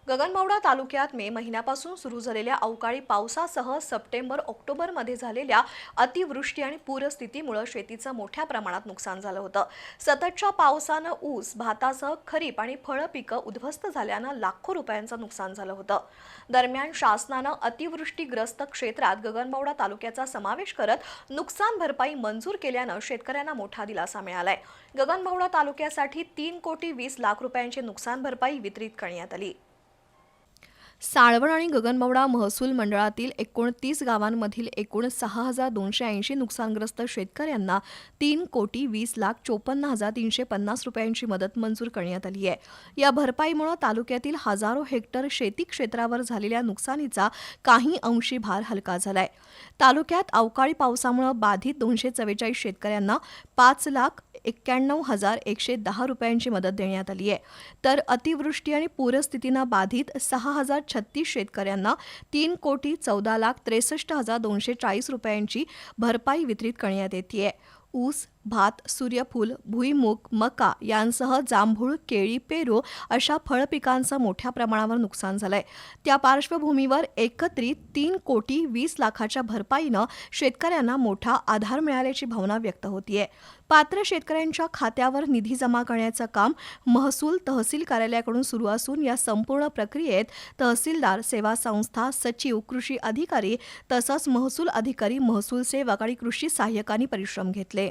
गगनबावडा तालुक्यात मे महिन्यापासून सुरू झालेल्या अवकाळी पावसासह सप्टेंबर-ऑक्टोबरमध्ये झालेल्या अतिवृष्टी आणि पूरस्थितीमुळे शेतीचं मोठ्या प्रमाणात नुकसान झालं होतं। सततच्या पावसानं ऊस, भातासह खरीप आणि फळ पिकं उद्ध्वस्त झाल्यानं लाखो रुपयांचं नुकसान झालं होतं। दरम्यान शासनानं अतिवृष्टीग्रस्त क्षेत्रात गगनबावडा तालुक्याचा समावेश करत नुकसान भरपाई मंजूर केल्यानं शेतकऱ्यांना मोठा दिलासा मिळालाय। गगनबावडा तालुक्यासाठी 3,20,00,000 रुपयांची नुकसान भरपाई वितरित करण्यात आली। साळवण आणि गगनबावडा महसूल मंडळातील 29 गावांमधील एकूण 6,280 नुकसानग्रस्त शेतकऱ्यांना 3,20,54,350 रुपयांची मदत मंजूर करण्यात आली आहे। या भरपाईमुळे तालुक्यातील हजारो हेक्टर शेती क्षेत्रावर झालेल्या नुकसानीचा काही अंशी भार हलका झालाय। तालुक्यात अवकाळी पावसामुळे बाधित 244 शेतकऱ्यांना 5,91,110 रुपयांची मदत देण्यात आली आहे, तर अतिवृष्टी आणि पूरस्थितीनं बाधित 6,036 शेतकऱ्यांना 3,14,63,240 रुपयांची भरपाई वितरित करण्यात येते। ऊस, भात, सूर्यफूल, भुईमूग, मका यांसह जांभूळ, केळी, पेरू अशा फळपिकांचं मोठ्या प्रमाणावर नुकसान झालंय। त्या पार्श्वभूमीवर एकत्रित 3,20,00,000च्या भरपाईनं शेतकऱ्यांना मोठा आधार मिळाल्याची भावना व्यक्त होतीये। पात्र शेतकऱ्यांच्या खात्यावर निधी जमा करण्याचं काम महसूल तहसील कार्यालयाकडून सुरू असून या संपूर्ण प्रक्रियेत तहसीलदार, सेवा संस्था, सचिव, कृषी अधिकारी तसंच महसूल अधिकारी, महसूल सेवक आणि कृषी सहाय्यकांनी परिश्रम घेतले।